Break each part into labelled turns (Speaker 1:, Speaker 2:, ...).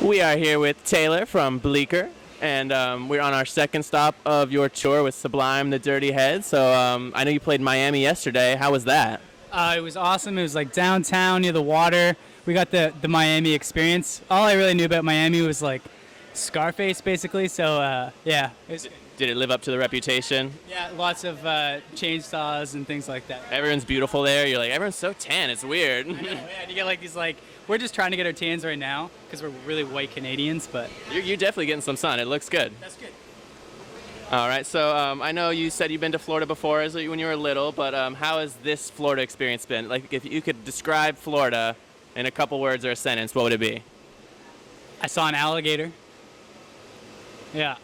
Speaker 1: We are here with Taylor from Bleeker, and we're on our second stop of your tour with Sublime, the Dirty Head. So I know you played Miami yesterday. How was that?
Speaker 2: It was awesome. It was like downtown near the water. We got the Miami experience. All I really knew about Miami was like Scarface, basically. So yeah,
Speaker 1: Did it live up to the reputation?
Speaker 2: yeah, lots of chainsaws and things like that.
Speaker 1: Everyone's beautiful there. You're like, everyone's so tan. It's weird.
Speaker 2: Yeah, you get like these we're just trying to get our tans right now because we're really white Canadians, but
Speaker 1: You're definitely getting some sun. It looks good.
Speaker 2: that's good.
Speaker 1: All right. So I know you said you've been to Florida before when you were little, but how has this Florida experience been? Like, if you could describe Florida in a couple words or a sentence, what would it be?
Speaker 2: I saw an alligator. Yeah.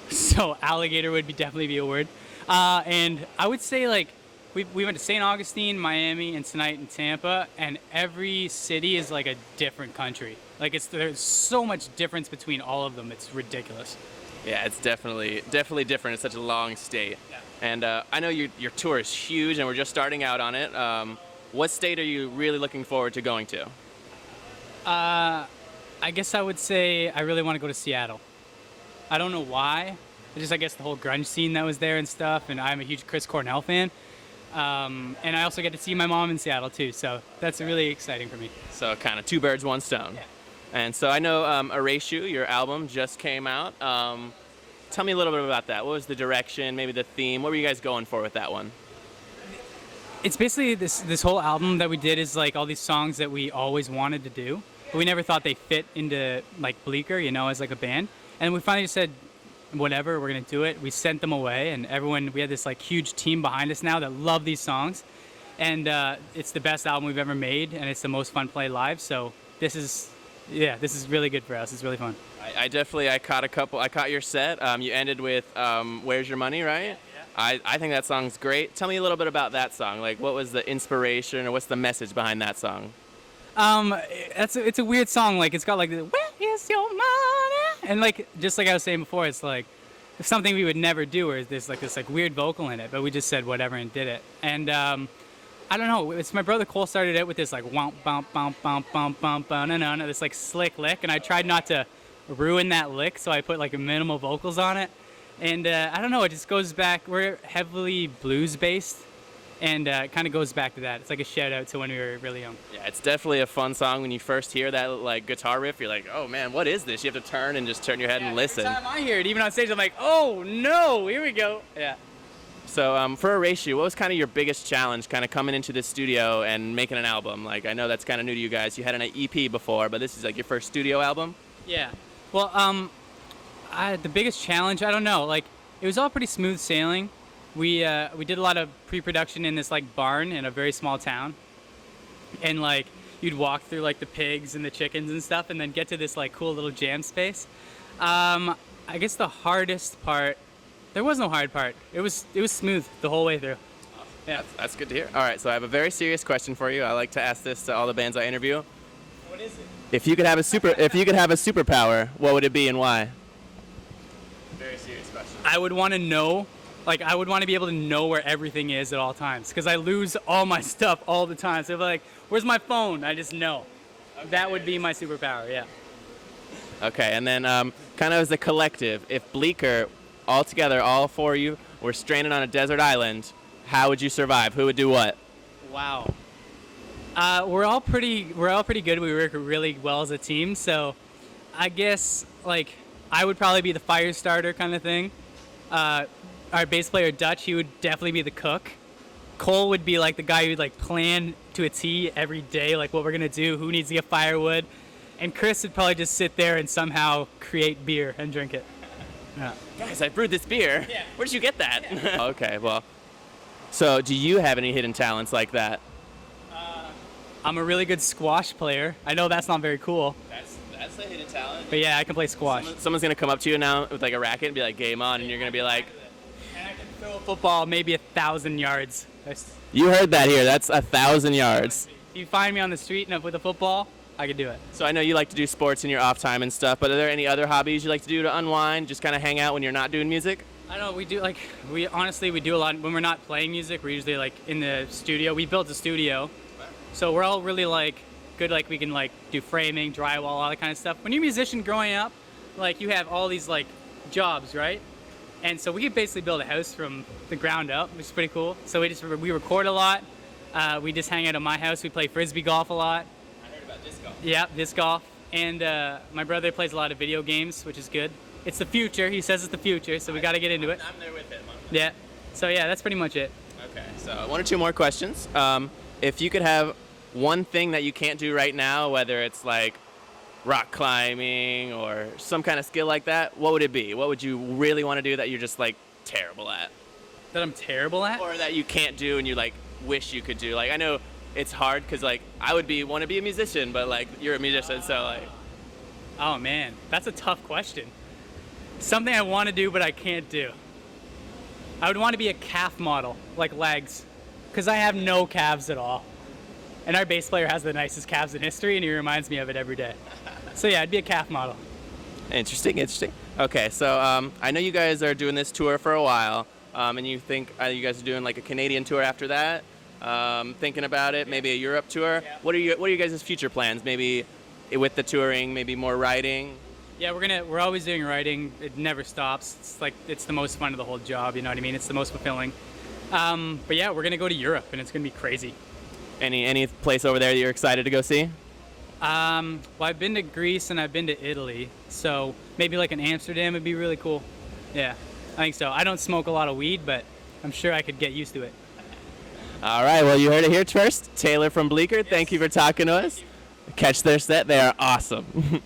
Speaker 2: So alligator would definitely be a word. And I would say like we went to St. Augustine, Miami, and tonight in Tampa, and every city is like a different country. Like there's so much difference between all of them. It's ridiculous.
Speaker 1: Yeah, it's definitely different. It's such a long state.
Speaker 2: Yeah.
Speaker 1: And I know your tour is huge, and we're just starting out on it. What state are you really looking forward to going to?
Speaker 2: I guess I would say I really want to go to Seattle. I don't know why. It's just I guess the whole grunge scene that was there and stuff, and I'm a huge Chris Cornell fan. And I also get to see my mom in Seattle too, so that's really exciting for me.
Speaker 1: So kind of two birds, one stone.
Speaker 2: Yeah.
Speaker 1: And so I know Erase You, your album, just came out. Tell me a little bit about that. What was the direction, maybe the theme? What were you guys going for with that one?
Speaker 2: It's basically this whole album that we did is like all these songs that we always wanted to do, but we never thought they fit into like Bleeker, as like a band. And we finally just said, whatever, we're gonna do it. We sent them away, and we had this like huge team behind us now that love these songs, and it's the best album we've ever made, and it's the most fun played live. So this is really good for us. It's really fun.
Speaker 1: I caught your set. You ended with Where's Your Money, right?
Speaker 2: Yeah.
Speaker 1: I think that song's great. Tell me a little bit about that song. Like, what was the inspiration, or what's the message behind that song?
Speaker 2: It's a weird song. Like it's got like the, where is your money? And like just like I was saying before, it's like it's something we would never do, where there's like this like weird vocal in it, but we just said whatever and did it. And I don't know. It's my brother Cole started it with this like womp bump bump bump bump bump no, this like slick lick, and I tried not to ruin that lick, so I put like a minimal vocals on it. And I don't know. It just goes back. We're heavily blues based. And it kind of goes back to that. It's like a shout out to when we were really young.
Speaker 1: Yeah, it's definitely a fun song. When you first hear that like guitar riff, you're like, oh man, what is this? You have to turn and just turn your head and listen.
Speaker 2: Every time I hear it, even on stage, I'm like, oh no, here we go. Yeah.
Speaker 1: So for Erase You, what was kind of your biggest challenge kind of coming into the studio and making an album? Like, I know that's kind of new to you guys. You had an EP before, but this is like your first studio album?
Speaker 2: Yeah. Well, the biggest challenge, I don't know. Like, it was all pretty smooth sailing. We did a lot of pre-production in this like barn in a very small town, and like you'd walk through like the pigs and the chickens and stuff, and then get to this like cool little jam space. I guess the hardest part, there was no hard part. It was smooth the whole way through. Yeah,
Speaker 1: That's good to hear. All right, so I have a very serious question for you. I like to ask this to all the bands I interview.
Speaker 2: What is it?
Speaker 1: If you could have a superpower, what would it be and why? Very serious question.
Speaker 2: I would want to know. Like, I would want to be able to know where everything is at all times, because I lose all my stuff all the time. So if like, where's my phone? I just know. Okay. That would be my superpower, yeah.
Speaker 1: Okay, and then kind of as a collective, if Bleeker, all together, all four of you, were stranded on a desert island, how would you survive? Who would do what?
Speaker 2: Wow. We're all pretty good. We work really well as a team. So I guess like I would probably be the fire starter kind of thing. Our bass player Dutch, he would definitely be the cook. Cole would be like the guy who'd like plan to a T every day, like what we're gonna do, who needs to get firewood. And Chris would probably just sit there and somehow create beer and drink it. Yeah.
Speaker 1: Guys, I brewed this beer.
Speaker 2: Yeah.
Speaker 1: Where'd you get that?
Speaker 2: Yeah.
Speaker 1: Okay, well, so do you have any hidden talents like that?
Speaker 2: I'm a really good squash player. I know that's not very cool,
Speaker 1: That's a hidden talent.
Speaker 2: but yeah, I can play squash.
Speaker 1: Someone's gonna come up to you now with like a racket and be like, "Game on," and you're gonna be like,
Speaker 2: And I can throw a football maybe 1,000 yards.
Speaker 1: "You heard that here? That's 1,000 yards."
Speaker 2: If you find me on the street and with a football, I can do it.
Speaker 1: So I know you like to do sports in your off time and stuff, but are there any other hobbies you like to do to unwind, just kind of hang out when you're not doing music?
Speaker 2: I don't know, we honestly do a lot when we're not playing music. We're usually like in the studio. We built a studio, so we're all really like good, like we can like do framing, drywall, all that kind of stuff. When you're a musician growing up, like you have all these like jobs, right? And so we could basically build a house from the ground up, which is pretty cool. So we record a lot. We just hang out at my house. We play frisbee golf a lot.
Speaker 1: I heard about disc golf.
Speaker 2: Yeah, disc golf. And my brother plays a lot of video games, which is good. It's the future. He says it's the future, so we got to get into it.
Speaker 1: I'm there with him.
Speaker 2: Yeah. So yeah, that's pretty much it.
Speaker 1: Okay, so one or two more questions. If you could have one thing that you can't do right now, whether it's like rock climbing or some kind of skill like that, what would it be? What would you really want to do that you're just like terrible at?
Speaker 2: That I'm terrible at?
Speaker 1: Or that you can't do and you like wish you could do? Like, I know it's hard because like I would want to be a musician, but like you're a musician, so like.
Speaker 2: Oh man, that's a tough question. Something I want to do but I can't do. I would want to be a calf model, like legs, because I have no calves at all. And our bass player has the nicest calves in history, and he reminds me of it every day. So yeah, I'd be a calf model.
Speaker 1: Interesting. Okay, so I know you guys are doing this tour for a while, and you think you guys are doing like a Canadian tour after that. Thinking about it, maybe a Europe tour.
Speaker 2: Yeah.
Speaker 1: What are your guys' future plans? Maybe with the touring, maybe more writing.
Speaker 2: Yeah, we're always doing writing. It never stops. It's the most fun of the whole job. You know what I mean? It's the most fulfilling. But yeah, we're gonna go to Europe, and it's gonna be crazy.
Speaker 1: Any place over there that you're excited to go see?
Speaker 2: Well, I've been to Greece and I've been to Italy, so maybe like in Amsterdam would be really cool. Yeah, I think so. I don't smoke a lot of weed, but I'm sure I could get used to it.
Speaker 1: All right, well, you heard it here first. Taylor from Bleeker, thank you for talking to us. Catch their set. They are awesome.